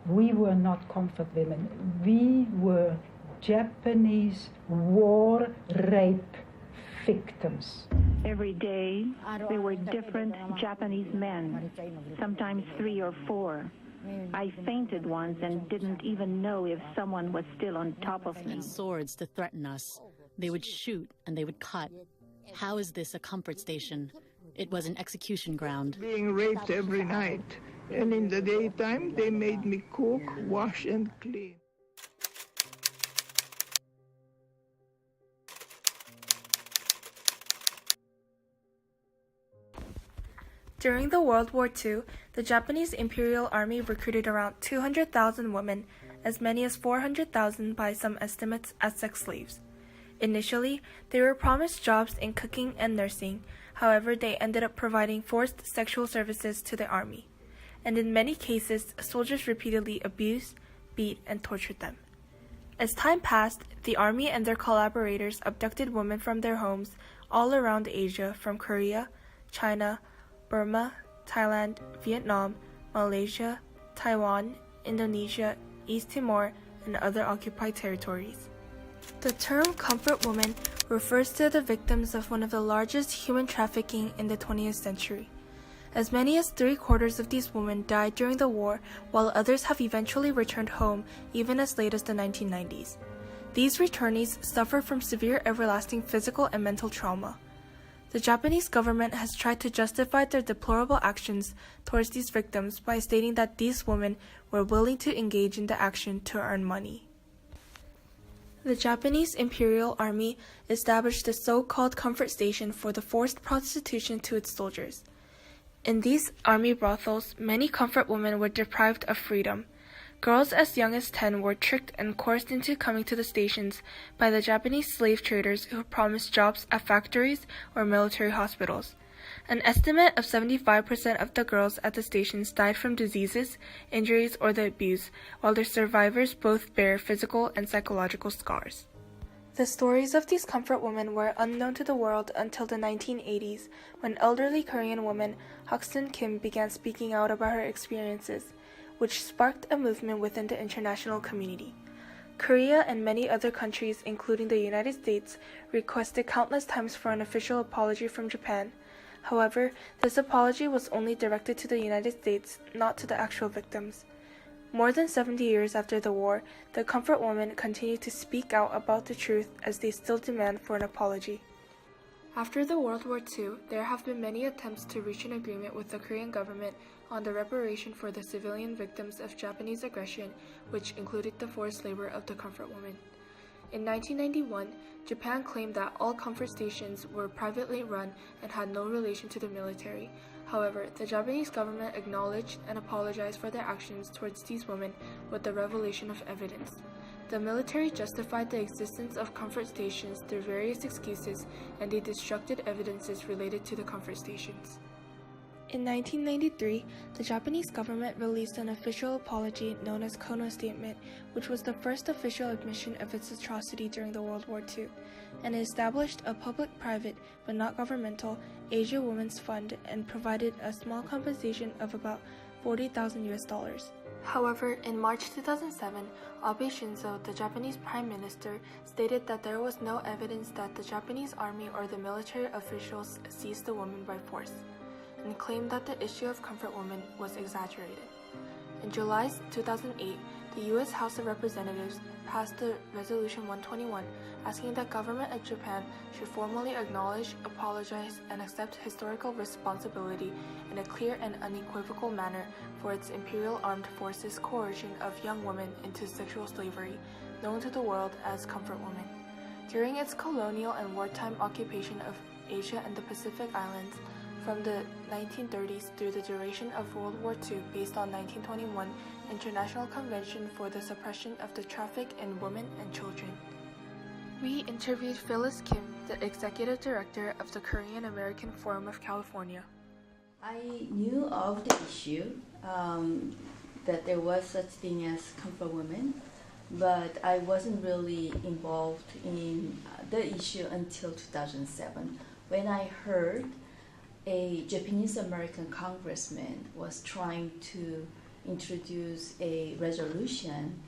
We were not comfort women. We were Japanese war rape victims. Every day, there were different Japanese men, sometimes 3 or 4. I fainted once and didn't even know if someone was still on top of me. And swords to threaten us. They would shoot and they would cut. How is this a comfort station? It was an execution ground. Being raped every night. And in the daytime, they made me cook, wash, and clean. During the World War II, the Japanese Imperial Army recruited around 200,000 women, as many as 400,000 by some estimates, as sex slaves. Initially, they were promised jobs in cooking and nursing. However, they ended up providing forced sexual services to the army. And in many cases, soldiers repeatedly abused, beat, and tortured them. As time passed, the army and their collaborators abducted women from their homes all around Asia, from Korea, China, Burma, Thailand, Vietnam, Malaysia, Taiwan, Indonesia, East Timor, and other occupied territories. The term comfort woman refers to the victims of one of the largest human trafficking in the 20th century. As many as 3/4 of these women died during the war, while others have eventually returned home even as late as the 1990s. These returnees suffer from severe everlasting physical and mental trauma. The Japanese government has tried to justify their deplorable actions towards these victims by stating that these women were willing to engage in the action to earn money. The Japanese Imperial Army established the so-called comfort station for the forced prostitution to its soldiers. In these army brothels, many comfort women were deprived of freedom. Girls as young as 10 were tricked and coerced into coming to the stations by the Japanese slave traders who promised jobs at factories or military hospitals. An estimate of 75% of the girls at the stations died from diseases, injuries, or the abuse, while their survivors both bear physical and psychological scars. The stories of these comfort women were unknown to the world until the 1980s, when elderly Korean woman Hak-sun Kim began speaking out about her experiences, which sparked a movement within the international community. Korea and many other countries, including the United States, requested countless times for an official apology from Japan. However, this apology was only directed to the United States, not to the actual victims. More than 70 years after the war, the comfort women continue to speak out about the truth as they still demand for an apology. After the World War II, there have been many attempts to reach an agreement with the Korean government on the reparation for the civilian victims of Japanese aggression, which included the forced labor of the comfort women. In 1991, Japan claimed that all comfort stations were privately run and had no relation to the military. However, the Japanese government acknowledged and apologized for their actions towards these women with the revelation of evidence. The military justified the existence of comfort stations through various excuses, and they destructed evidences related to the comfort stations. In 1993, the Japanese government released an official apology known as Kono Statement, which was the first official admission of its atrocity during the World War II, and it established a public-private, but not governmental, Asia Women's Fund and provided a small compensation of about $40,000. However, in March 2007, Abe Shinzo, the Japanese Prime Minister, stated that there was no evidence that the Japanese army or the military officials seized the women by force, and claimed that the issue of comfort women was exaggerated. In July 2008, the U.S. House of Representatives passed the Resolution 121, asking the government of Japan should formally acknowledge, apologize, and accept historical responsibility in a clear and unequivocal manner for its Imperial Armed Forces coercion of young women into sexual slavery, known to the world as comfort women. During its colonial and wartime occupation of Asia and the Pacific Islands, from the 1930s through the duration of World War II, based on 1921 International Convention for the Suppression of the Traffic in Women and Children. We interviewed Phyllis Kim, the Executive Director of the Korean American Forum of California. I knew of the issue, that there was such thing as comfort women, but I wasn't really involved in the issue until 2007, when I heard a Japanese American congressman was trying to introduced a resolution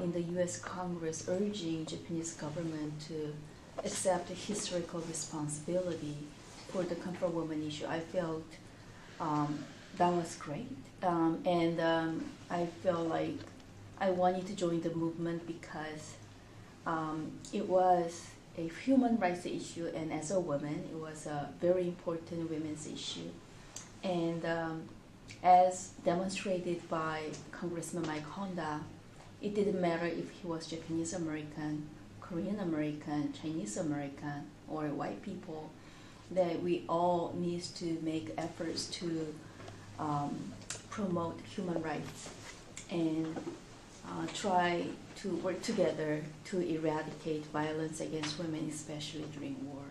in the U.S. Congress urging Japanese government to accept historical responsibility for the comfort woman issue. I felt that was great, and I felt like I wanted to join the movement because it was a human rights issue, and as a woman, it was a very important women's issue. And as demonstrated by Congressman Mike Honda, it didn't matter if he was Japanese American, Korean American, Chinese American, or white people, that we all need to make efforts to promote human rights and try to work together to eradicate violence against women, especially during war.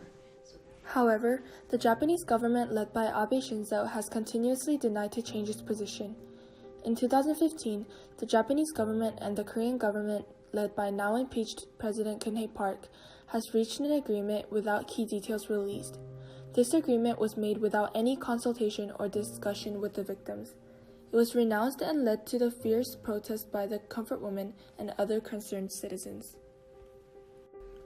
However, the Japanese government led by Abe Shinzo has continuously denied to change its position. In 2015, the Japanese government and the Korean government, led by now impeached President Geun-hye Park, has reached an agreement without key details released. This agreement was made without any consultation or discussion with the victims. It was renounced and led to the fierce protest by the comfort women and other concerned citizens.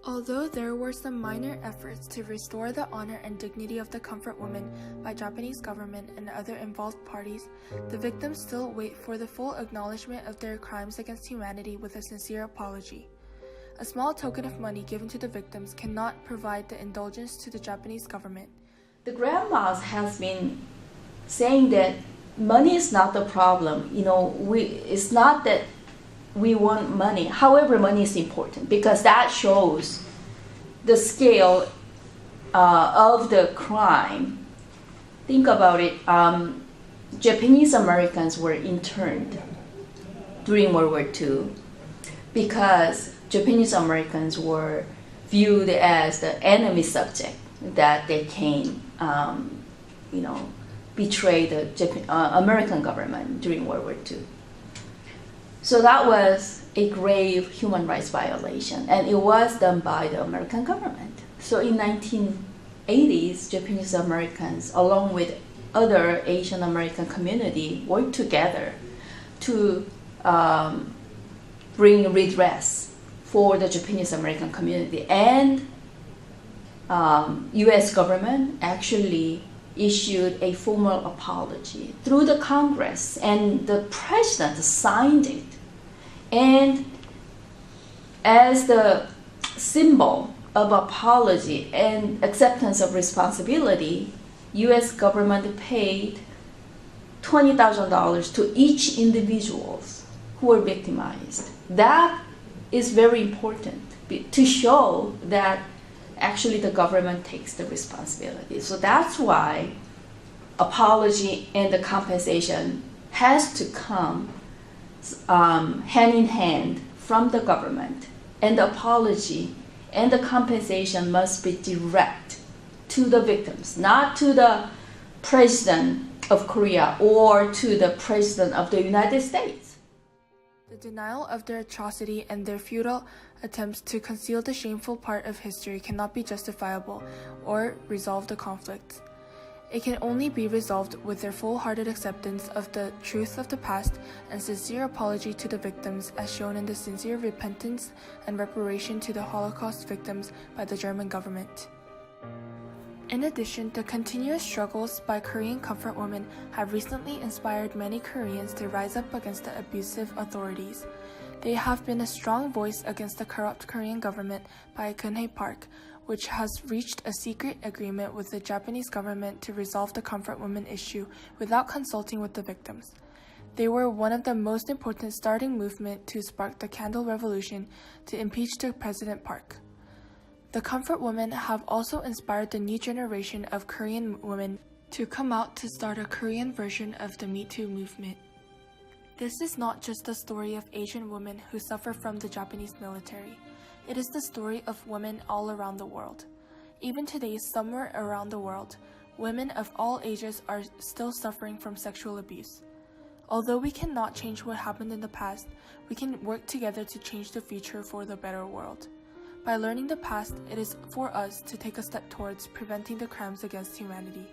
Although there were some minor efforts to restore the honor and dignity of the comfort woman by Japanese government and other involved parties, the victims still wait for the full acknowledgement of their crimes against humanity with a sincere apology. A small token of money given to the victims cannot provide the indulgence to the Japanese government. The grandmas has been saying that money is not the problem. It's not that we want money. However, money is important because that shows the scale of the crime. Think about it. Japanese Americans were interned during World War II because Japanese Americans were viewed as the enemy subject, that they can, betray the American government during World War II. So that was a grave human rights violation, and it was done by the American government. So in 1980s, Japanese Americans, along with other Asian American community, worked together to bring redress for the Japanese American community. And U.S. government actually issued a formal apology through the Congress, and the president signed it. And as the symbol of apology and acceptance of responsibility, U.S. government paid $20,000 to each individuals who were victimized. That is very important to show that actually the government takes the responsibility. So that's why apology and the compensation has to come hand in hand from the government. And the apology and the compensation must be direct to the victims, not to the president of Korea or to the president of the United States. The denial of their atrocity and their futile attempts to conceal the shameful part of history cannot be justifiable or resolve the conflict. It can only be resolved with their full-hearted acceptance of the truth of the past and sincere apology to the victims, as shown in the sincere repentance and reparation to the Holocaust victims by the German government. In addition, the continuous struggles by Korean comfort women have recently inspired many Koreans to rise up against the abusive authorities. They have been a strong voice against the corrupt Korean government by Geun-hye Park, which has reached a secret agreement with the Japanese government to resolve the comfort women issue without consulting with the victims. They were one of the most important starting movement to spark the Candle Revolution to impeach the President Park. The comfort women have also inspired the new generation of Korean women to come out to start a Korean version of the Me Too movement. This is not just the story of Asian women who suffer from the Japanese military. It is the story of women all around the world. Even today, somewhere around the world, women of all ages are still suffering from sexual abuse. Although we cannot change what happened in the past, we can work together to change the future for the better world. By learning the past, it is for us to take a step towards preventing the crimes against humanity.